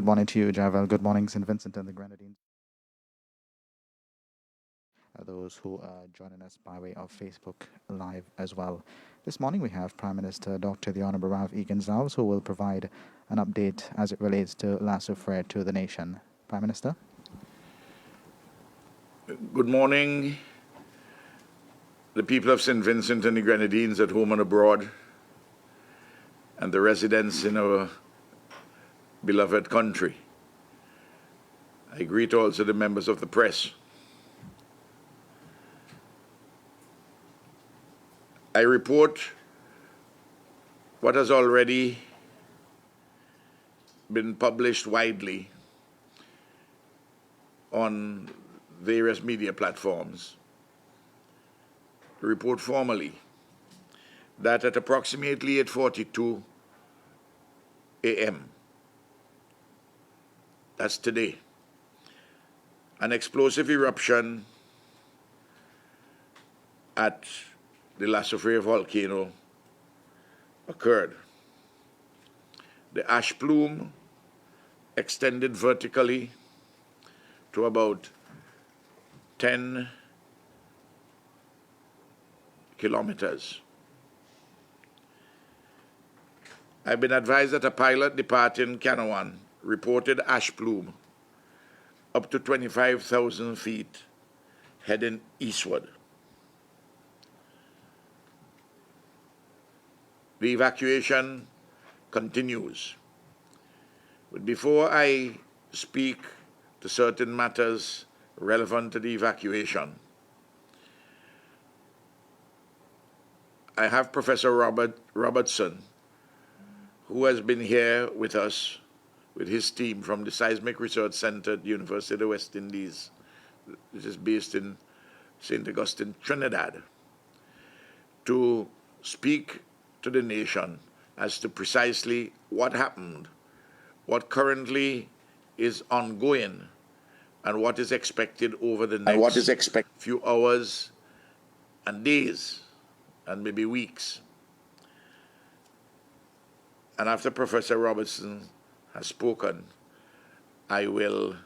Good morning to you, Javel. Good morning, St. Vincent and the Grenadines. Those who are joining us by way of Facebook Live as well. This morning we have Prime Minister Dr. the Honorable Ralph E. Gonsalves, who will provide an update as it relates to lasso threat to the nation. Prime Minister. Good morning, the people of St. Vincent and the Grenadines at home and abroad, and the residents in our beloved country. I greet also the members of the press. I report what has already been published widely on various media platforms. Report formally that at approximately 8:42 a.m., that's today, an explosive eruption at the lasso volcano occurred. The ash plume extended vertically to about 10 kilometers. I've been advised that a pilot departing Kanawha reported ash plume up to 25,000 feet heading eastward. The evacuation continues. But before I speak to certain matters relevant to the evacuation, I have Professor Robertson, who has been here with us, with his team from the Seismic Research Center at the University of the West Indies, which is based in St. Augustine, Trinidad, to speak to the nation as to precisely what happened, what currently is ongoing, and what is expected over the next few hours and days and maybe weeks. And after Professor Robertson has spoken, I will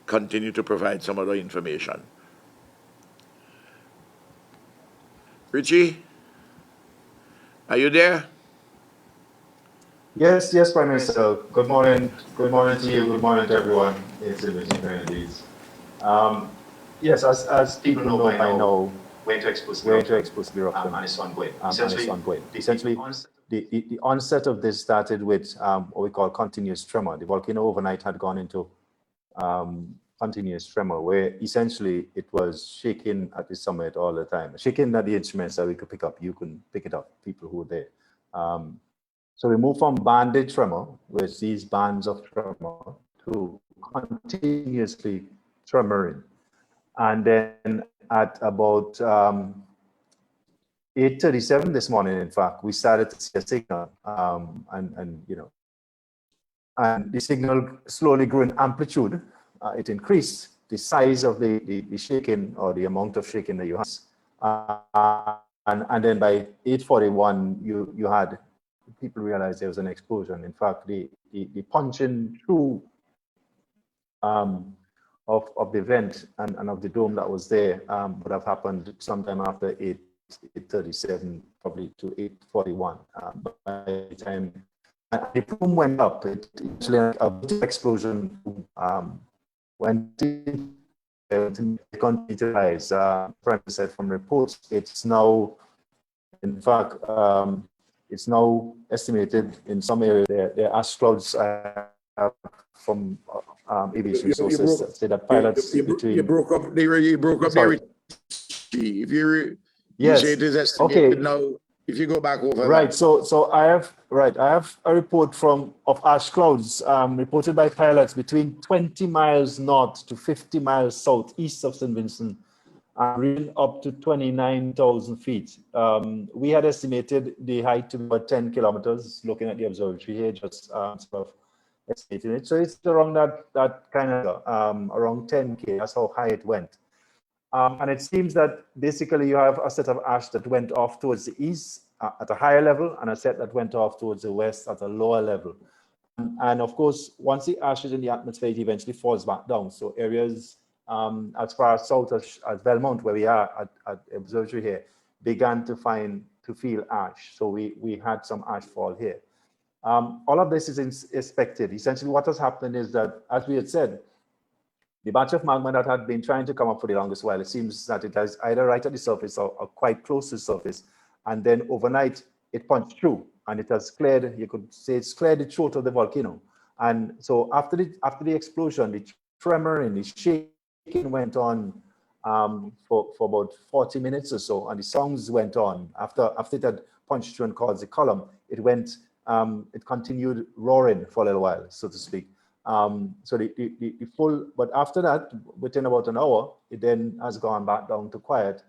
continue to provide some other information. Richie, are you there? Yes, Prime Minister. Good morning to you. Good morning to everyone in St. Vincent and Grenadines. Yes, as people know by now, we're into explosive eruption, and it's ongoing. Essentially, the onset of this started with what we call continuous tremor. The volcano overnight had gone into continuous tremor, where essentially it was shaking at the summit all the time, shaking at the instruments that we could pick up. You couldn't pick it up, people who were there. So we moved from banded tremor, with these bands of tremor, to continuously tremoring. And then at about 8:37 this morning, in fact, we started to see a signal, and the signal slowly grew in amplitude. It increased the size of the shaking, or the amount of shaking that you had. And then by 8:41, you had people realized there was an explosion. In fact, the punching through of the vent and of the dome that was there would have happened sometime after 8:37, probably to 8:41. By the time the plume went up, it actually a big explosion went in. It continued to rise. Prime said from reports, it's now, in fact, it's now estimated in some areas there are ash clouds from aviation sources that say that pilots you broke up there. If you say it is estimated now, if you go back over right. that. So I have a report of ash clouds reported by pilots between 20 miles north to 50 miles southeast of St. Vincent, reaching up to 29,000 feet. We had estimated the height to be about 10 kilometers, looking at the observatory here, just sort of estimating it. So it's around that kind of around 10K. That's how high it went. And it seems that basically you have a set of ash that went off towards the east at a higher level, and a set that went off towards the west at a lower level. And of course, once the ash is in the atmosphere, it eventually falls back down. So areas as far as south as Belmont, where we are at observatory here, began to feel ash. So we had some ash fall here. All of this is expected. Essentially, what has happened is that, as we had said, the batch of magma that had been trying to come up for the longest while, it seems that it has either right at the surface or quite close to the surface. And then overnight, it punched through and it has cleared, you could say it's cleared the throat of the volcano. And so after the explosion, the tremor and the shaking went on for about 40 minutes or so, and the songs went on. After it had punched through and caused the column, it continued roaring for a little while, so to speak. So the full, but after that, within about an hour, it then has gone back down to quiet.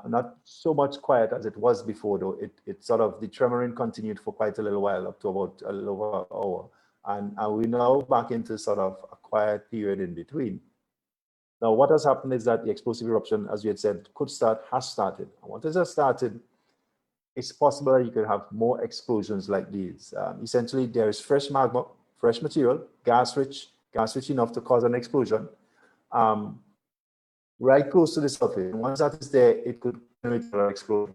Not so much quiet as it was before, though. It sort of, the tremoring continued for quite a little while, up to about a little over an hour. And we're now back into sort of a quiet period in between. Now, what has happened is that the explosive eruption, as we had said, could start, has started. And once it has started, it's possible that you could have more explosions like these. Essentially, there is fresh magma, fresh material, gas-rich enough to cause an explosion, right close to the surface. And once that is there, it could explode.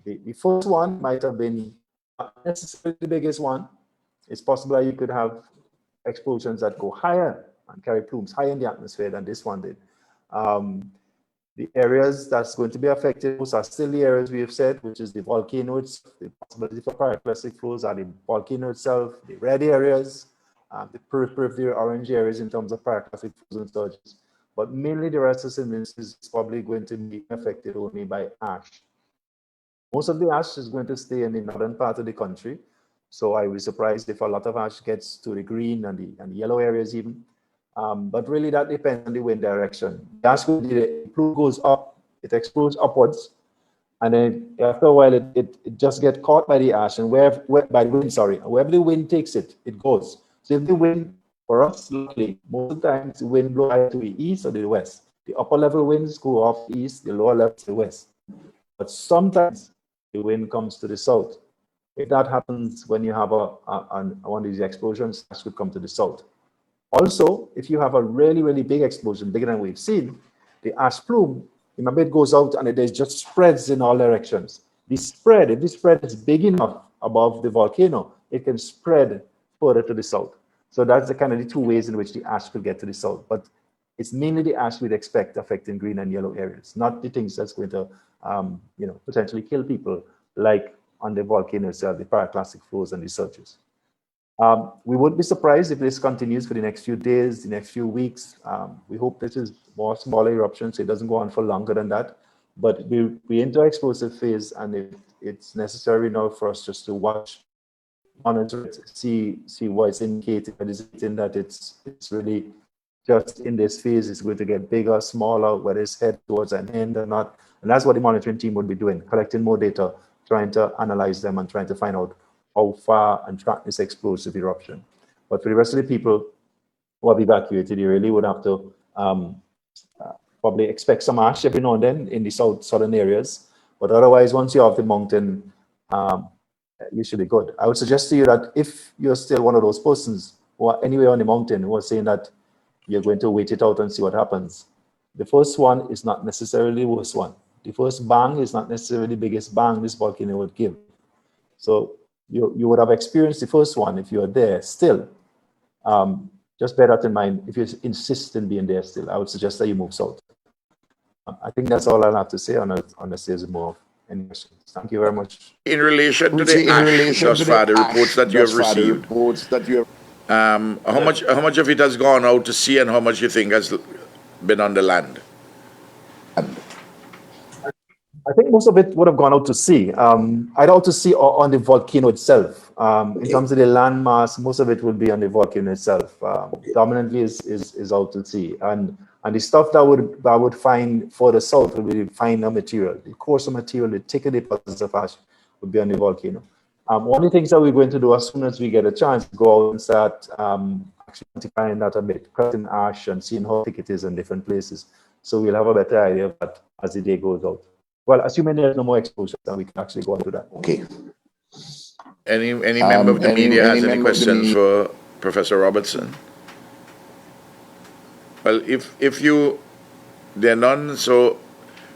The first one might have been not necessarily the biggest one. It's possible that you could have explosions that go higher and carry plumes higher in the atmosphere than this one did. The areas that's going to be affected most are still the areas we have said, which is the volcano itself, the possibility for pyroclastic flows are the volcano itself, the red areas, the periphery of the orange areas in terms of pyroclastic flows and surges. But mainly the rest of Simmons is probably going to be affected only by ash. Most of the ash is going to stay in the northern part of the country. So I was surprised if a lot of ash gets to the green and the yellow areas even. But really that depends on the wind direction. The ash goes up, it explodes upwards, and then after a while it just gets caught by the ash, and by the wind, sorry, wherever the wind takes it, it goes. So if the wind, for us, luckily, most of the times the wind blows either to the east or the west. The upper level winds go off the east, the lower level to the west. But sometimes the wind comes to the south. If that happens when you have one of these explosions, ash could come to the south. Also, if you have a really, really big explosion, bigger than we've seen, the ash plume, remember it goes out and it just spreads in all directions. If the spread is big enough above the volcano, it can spread further to the south. So that's the kind of the two ways in which the ash could get to the south. But it's mainly the ash we'd expect affecting green and yellow areas, not the things that's going to potentially kill people, like on the volcano itself, the pyroclastic flows and the surges. We wouldn't be surprised if this continues for the next few days, the next few weeks. We hope this is more smaller eruptions, so it doesn't go on for longer than that. But we enter explosive phase, and it's necessary now for us just to watch, monitor it, see what it's indicating, that it's really just in this phase. It's going to get bigger, smaller, whether it's head towards an end or not. And that's what the monitoring team would be doing, collecting more data, trying to analyze them and trying to find out how far and track this explosive eruption. But for the rest of the people who have evacuated, you really would have to probably expect some ash every now and then in the southern areas. But otherwise, once you're off the mountain, you should be good. I would suggest to you that if you're still one of those persons who are anywhere on the mountain who are saying that you're going to wait it out and see what happens, the first one is not necessarily the worst one. The first bang is not necessarily the biggest bang this volcano would give. So you would have experienced the first one if you are there still. Just bear that in mind. If you insist in being there still, I would suggest that you move south. I think that's all I'll have to say on the series more. Any questions? Thank you very much. In relation to the ash, thus far, the reports that you have received, how much of it has gone out to sea, and how much you think has been on the land? I think most of it would have gone out to sea. Either out to sea or on the volcano itself. In terms of the land mass, most of it will be on the volcano itself. Dominantly is out to sea. And the stuff that would find further south will be the finer material. The coarser material, the thicker deposits of ash would be on the volcano. One of the things that we're going to do as soon as we get a chance to go out and start actually quantifying that a bit, cutting ash and seeing how thick it is in different places. So we'll have a better idea of that as the day goes out. Well, assuming there's no more exposure, then we can actually go into that. Okay. Any member of the media has any questions for Professor Robertson? Well, if there are none, so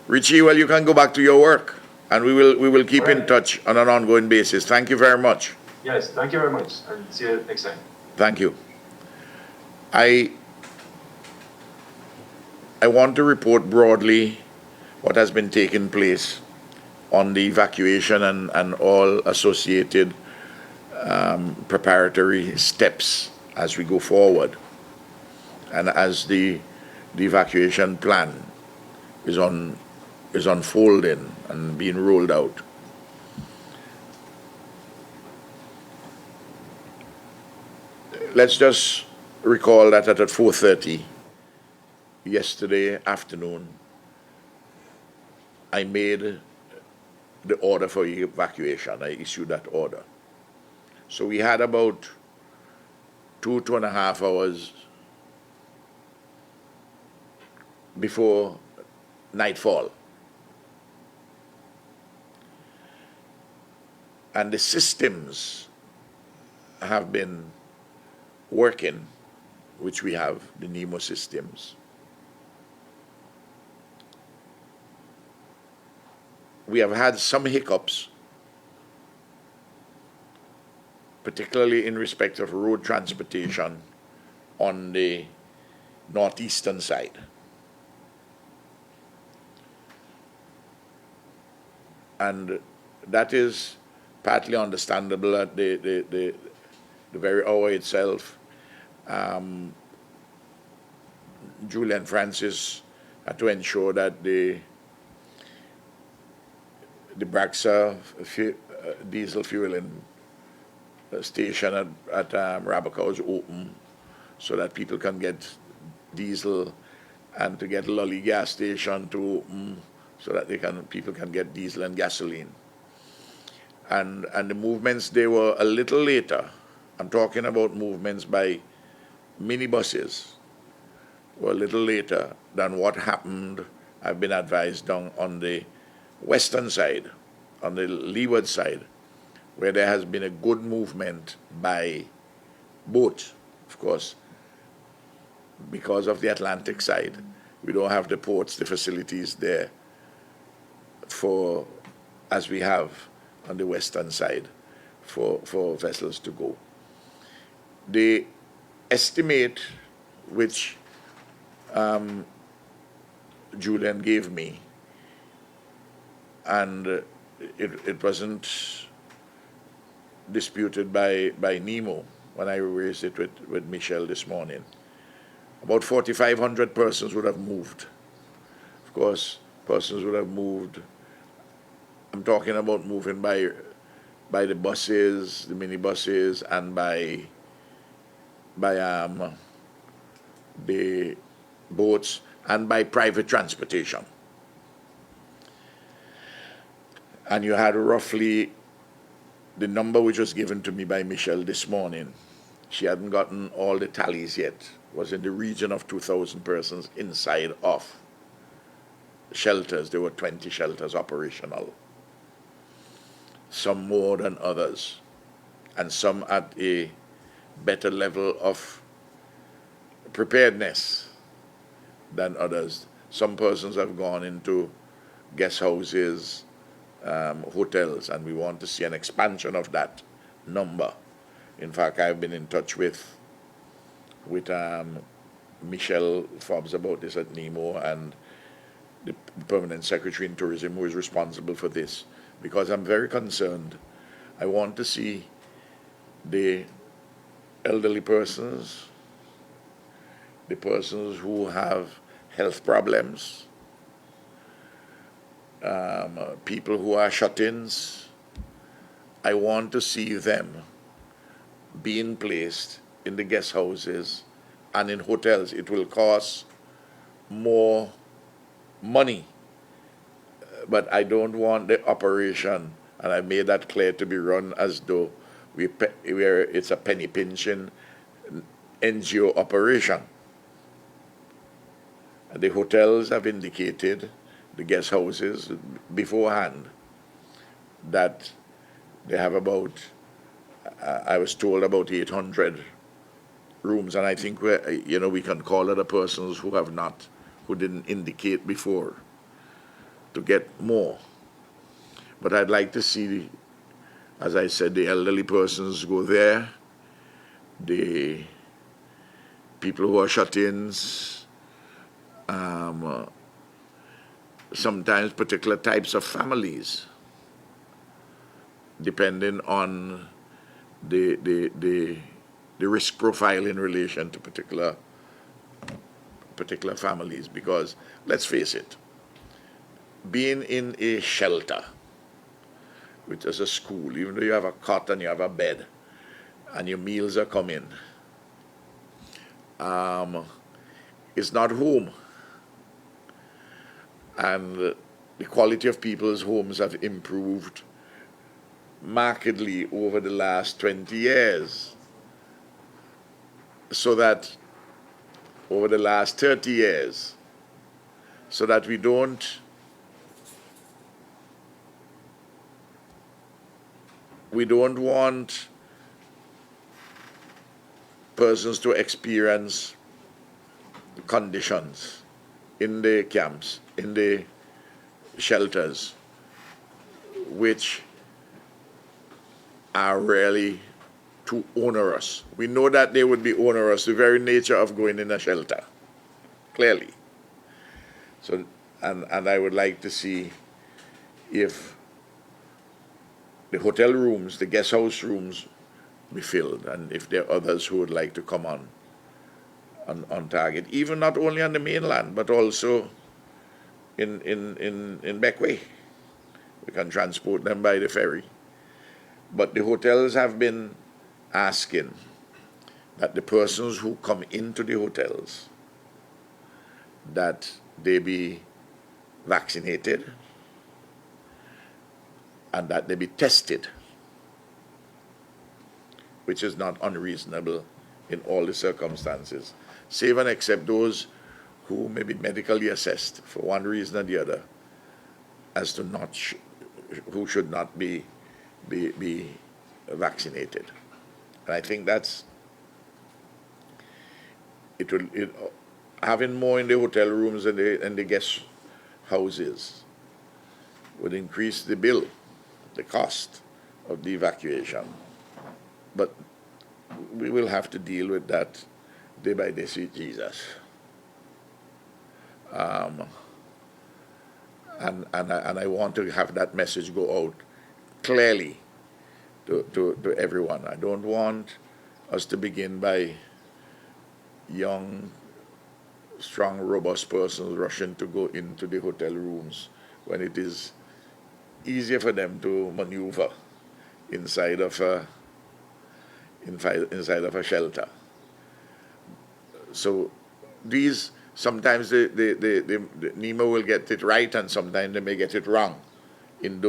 Richie, well, you can go back to your work, and we will keep in touch on an ongoing basis. Thank you very much. Yes, thank you very much, and see you next time. Thank you. I want to report broadly what has been taking place on the evacuation and all associated preparatory steps as we go forward, and as the evacuation plan is unfolding and being rolled out. Let's just recall that at 4:30 yesterday afternoon, I made the order for evacuation. I issued that order. So we had about 2.5 hours before nightfall. And the systems have been working, which we have, the NEMO systems. We have had some hiccups, particularly in respect of road transportation on the northeastern side. And that is partly understandable at the very hour itself. Julian Francis had to ensure that the Braxa diesel fueling station at Rabaca was open so that people can get diesel, and to get Lully gas station to open so that people can get diesel and gasoline. And the movements, they were a little later. I'm talking about movements by minibuses were a little later than what happened, I've been advised, on the western side, on the leeward side, where there has been a good movement by boat. Of course, because of the Atlantic side, we don't have the ports, the facilities there as we have on the western side for vessels to go. The estimate which Julian gave me, and it wasn't disputed by Nemo when I raised it with Michelle this morning, about 4,500 persons would have moved. Of course, persons would have moved. I'm talking about moving by the buses, the minibuses, and by the boats, and by private transportation. And you had roughly the number which was given to me by Michelle this morning. She hadn't gotten all the tallies yet. Was in the region of 2,000 persons inside of shelters. There were 20 shelters operational. Some more than others, and some at a better level of preparedness than others. Some persons have gone into guest houses, hotels, and we want to see an expansion of that number. In fact, I've been in touch with Michelle Fobbs about this at NEMO, and the Permanent Secretary in Tourism, who is responsible for this, because I'm very concerned. I want to see the elderly persons, the persons who have health problems, people who are shut-ins. I want to see them being placed in the guest houses and in hotels. It will cost more money, but I don't want the operation, and I made that clear, to be run as though where it's a penny pinching NGO operation. And the hotels have indicated, the guest houses beforehand, that they have about I was told about 800 rooms, and I think we can call other persons who didn't indicate before to get more. But I'd like to see, as I said, the elderly persons go there, the people who are shut-ins, sometimes particular types of families, depending on the risk profile in relation to particular families. Because let's face it, being in a shelter, which is a school, even though you have a cot and you have a bed and your meals are coming, it's not home. And the quality of people's homes have improved markedly over the last 20 years. So that over the last 30 years, so that we don't want persons to experience conditions in the camps, in the shelters, which are really too onerous. We know that they would be onerous, the very nature of going in a shelter, clearly. So, and I would like to see if the hotel rooms, the guest house rooms be filled, and if there are others who would like to come on target, even not only on the mainland, but also in Beckway. We can transport them by the ferry. But the hotels have been asking that the persons who come into the hotels, that they be vaccinated and that they be tested, which is not unreasonable in all the circumstances, save and except those who may be medically assessed for one reason or the other as to who should not be vaccinated. And I think having more in the hotel rooms and the guest houses would increase the bill, the cost of the evacuation. But we will have to deal with that day by day, sweet Jesus. And I want to have that message go out clearly to everyone. I don't want us to begin by young, strong, robust persons rushing to go into the hotel rooms when it is easier for them to maneuver inside of a shelter. So these, sometimes the NEMA will get it right, and sometimes they may get it wrong in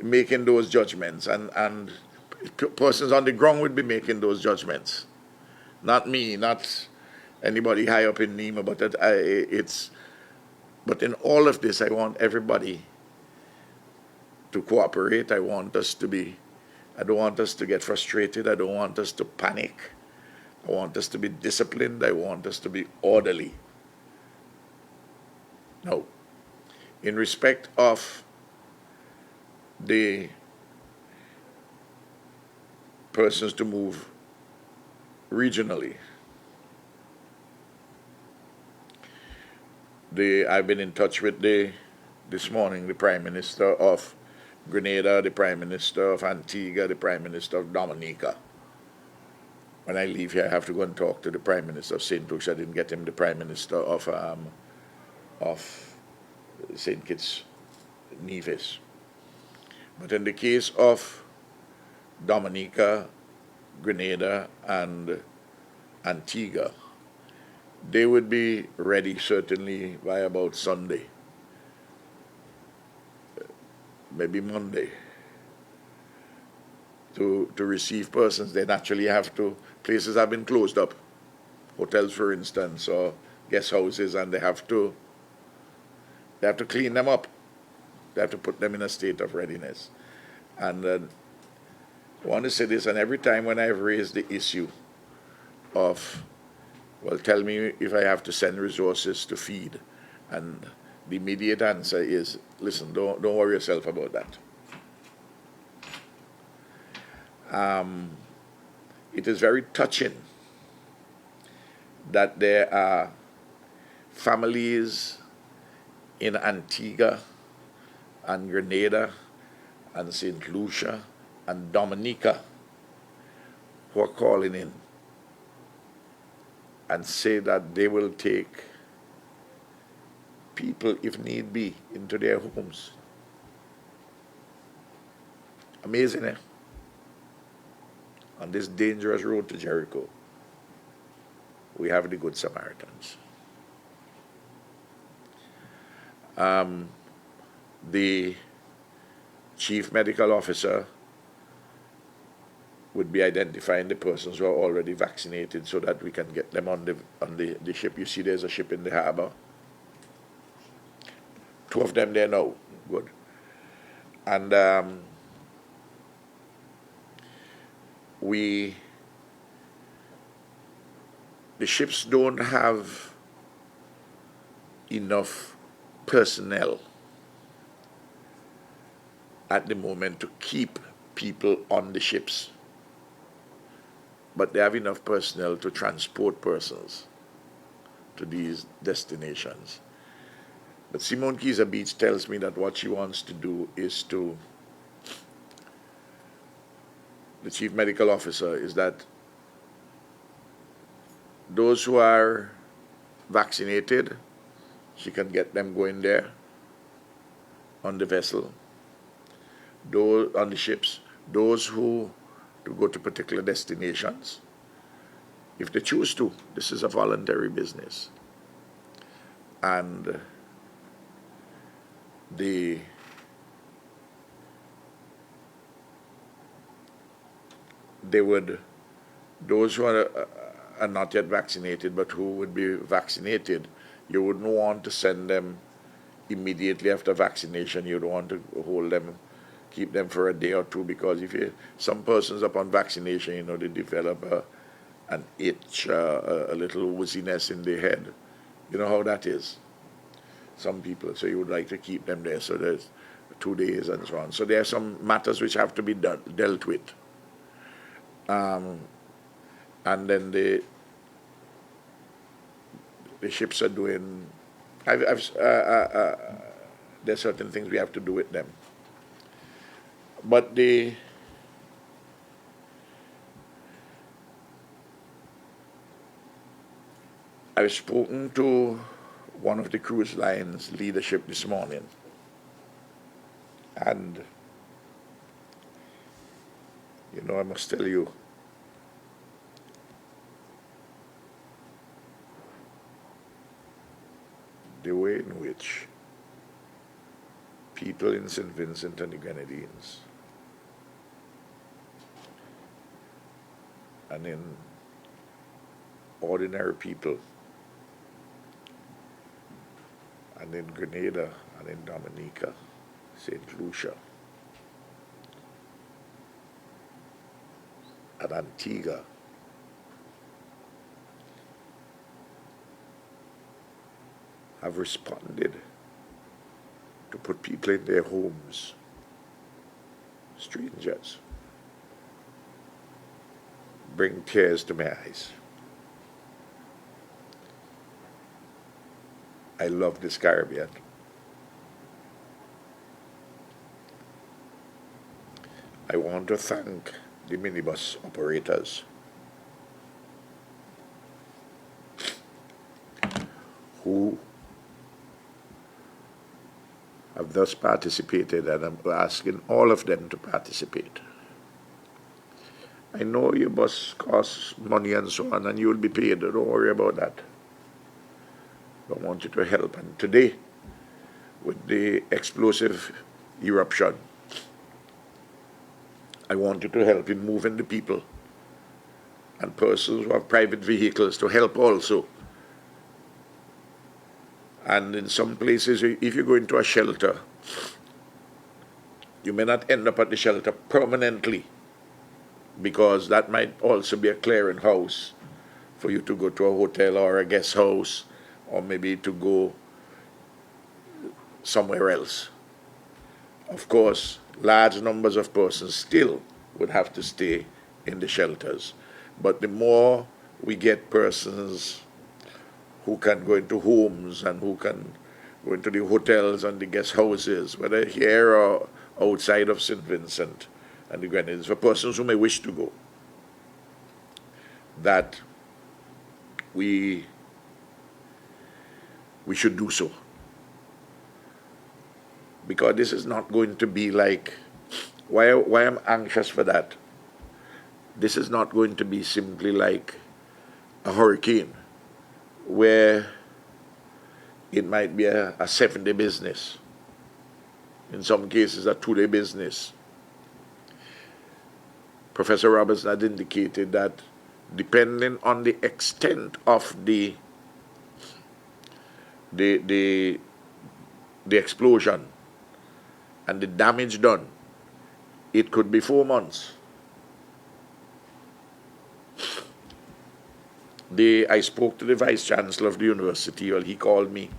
making those judgments, and persons on the ground would be making those judgments, not me, not anybody high up in NEMA, but but in all of this, I want everybody to cooperate. I don't want us to get frustrated. I don't want us to panic. I want us to be disciplined. I want us to be orderly. Now, in respect of the persons to move regionally, I've been in touch with this morning the Prime Minister of Grenada, the Prime Minister of Antigua, the Prime Minister of Dominica. When I leave here, I have to go and talk to the Prime Minister of St. Lucia. I didn't get him the Prime Minister of St. Kitts Nevis. But in the case of Dominica, Grenada, and Antigua, they would be ready certainly by about Sunday, maybe Monday, to receive persons. They naturally have to, places have been closed up, hotels for instance, or guest houses, and they have to clean them up. They have to put them in a state of readiness. And I want to say this, and every time when I've raised the issue of, well, tell me if I have to send resources to feed, and the immediate answer is, listen, don't worry yourself about that. It is very touching that there are families in Antigua and Grenada and St. Lucia and Dominica who are calling in and say that they will take people, if need be, into their homes. Amazing, eh? On this dangerous road to Jericho, we have the Good Samaritans. The chief medical officer would be identifying the persons who are already vaccinated so that we can get them on the ship. You see there's a ship in the harbor. 2 of them there now. Good. And the ships don't have enough personnel at the moment to keep people on the ships, but they have enough personnel to transport persons to these destinations. But Simone Keyser Beach tells me that what she wants to do is to, the chief medical officer, is that those who are vaccinated, she can get them going there on the vessel, those on the ships, those who to go to particular destinations, if they choose to. This is a voluntary business. And those who are not yet vaccinated but who would be vaccinated, you wouldn't want to send them immediately after vaccination. You'd want to hold them, keep them for a day or two, because some persons upon vaccination, they develop an itch, a little wooziness in their head. You know how that is. Some people, so you would like to keep them there, so there's 2 days and so on. So there are some matters which have to be dealt with. And then the ships are doing, there's certain things we have to do with them. But I've spoken to one of the cruise lines leadership this morning, and I must tell you, the way in which people in St. Vincent and the Grenadines and in ordinary people and in Grenada and in Dominica, St. Lucia, and Antigua, have responded to put people in their homes, strangers, bring tears to my eyes. I love this Caribbean. I want to thank the minibus operators who have thus participated, and I'm asking all of them to participate. I know your bus costs money and so on, and you will be paid. Don't worry about that. I want you to help. And today, with the explosive eruption, I want you to help in moving the people and persons who have private vehicles to help also. And in some places, if you go into a shelter, you may not end up at the shelter permanently. because that might also be a clearinghouse for you to go to a hotel or a guest house, or maybe to go somewhere else. Of course, large numbers of persons still would have to stay in the shelters. But the more we get persons who can go into homes and who can go into the hotels and the guest houses, whether here or outside of St. Vincent and the Grenadines, for persons who may wish to go, that we should do so. Because this is not going to be like, why I'm anxious for that, this is not going to be simply like a hurricane where it might be a 7-day business, in some cases a 2-day business. Professor Robertson had indicated that depending on the extent of the explosion and the damage done, it could be 4 months. I spoke to the Vice Chancellor of the university. Well, he called me,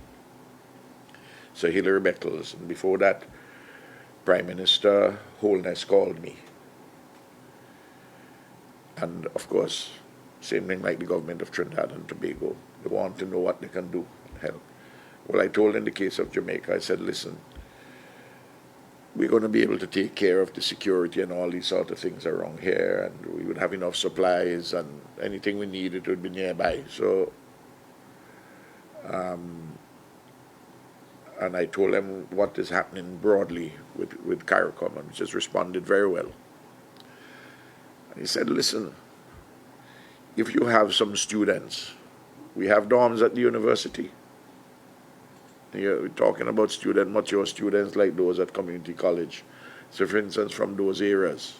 Sir Hilary Beckles, and before that, Prime Minister Holness called me. And of course, same thing like the government of Trinidad and Tobago. They want to know what they can do and help. Well, I told in the case of Jamaica, I said, listen, we're going to be able to take care of the security and all these sort of things around here, and we would have enough supplies, and anything we needed would be nearby. So, and I told them what is happening broadly with CARICOM, and which has responded very well. And he said, listen, if you have some students, we have dorms at the university. We're talking about mature students like those at community college. So for instance, from those areas,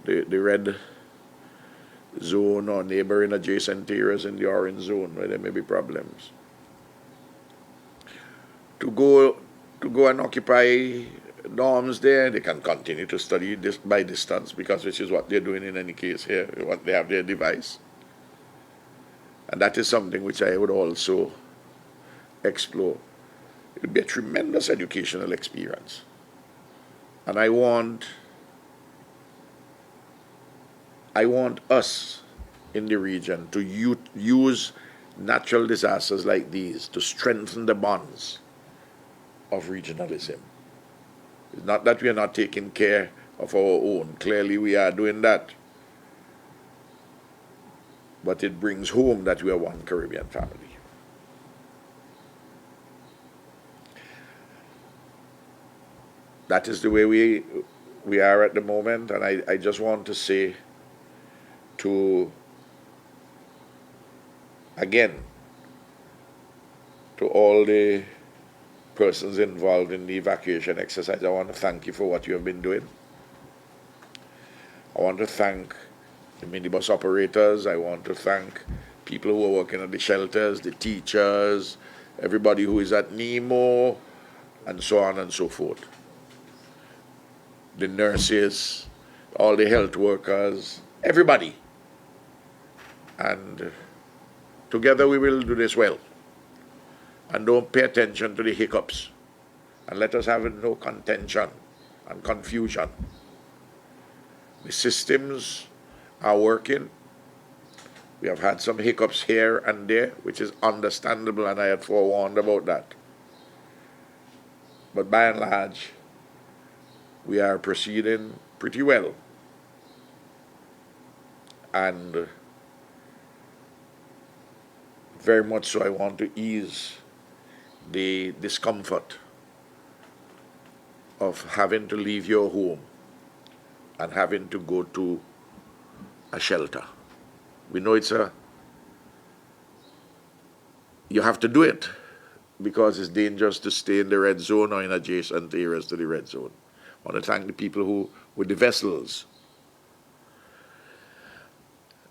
the red zone or neighboring adjacent areas in the orange zone where there may be problems. To go and occupy dorms there, they can continue to study this by distance, because which is what they're doing in any case here. They have their device. And that is something which I would also explore. It would be a tremendous educational experience. And I want us in the region to use natural disasters like these to strengthen the bonds of regionalism. It's not that we are not taking care of our own. Clearly we are doing that. But it brings home that we are one Caribbean family. That is the way we are at the moment, and I just want to say again, to all the persons involved in the evacuation exercise, I want to thank you for what you have been doing. I want to thank the minibus operators. I want to thank people who are working at the shelters, the teachers, everybody who is at NEMO, and so on and so forth. The nurses, all the health workers, everybody. And together we will do this well. And don't pay attention to the hiccups. And let us have no contention and confusion. The systems are working. We have had some hiccups here and there, which is understandable, and I had forewarned about that. But by and large, we are proceeding pretty well. And very much so I want to ease the discomfort of having to leave your home and having to go to a shelter. We know you have to do it because it's dangerous to stay in the red zone or in adjacent areas to the red zone. I want to thank the people who, with the vessels.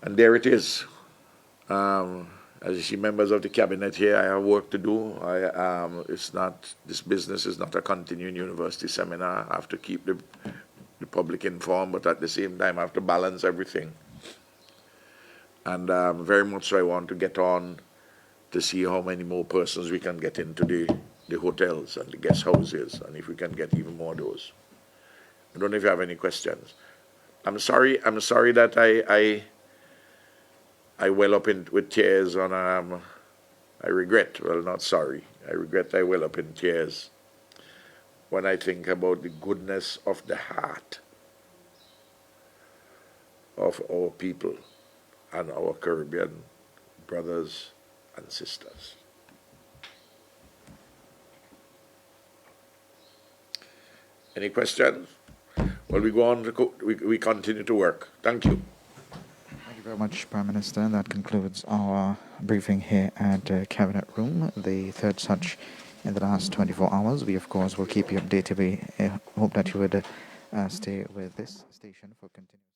And there it is. As you see, members of the cabinet here, I have work to do. This business is not a continuing university seminar. I have to keep the the public informed, but at the same time, I have to balance everything. And very much so, I want to get on to see how many more persons we can get into the hotels and the guest houses, and if we can get even more of those. I don't know if you have any questions. I'm sorry that I well up with tears on I regret, well, not sorry, I regret I well up in tears when I think about the goodness of the heart of our people and our Caribbean brothers and sisters. Any questions? Well, we go on, we continue to work. Thank you. Thank you very much, Prime Minister. That concludes our briefing here at Cabinet Room, the third such in the last 24 hours. We, of course, will keep you updated. We hope that you would stay with this station for continuous.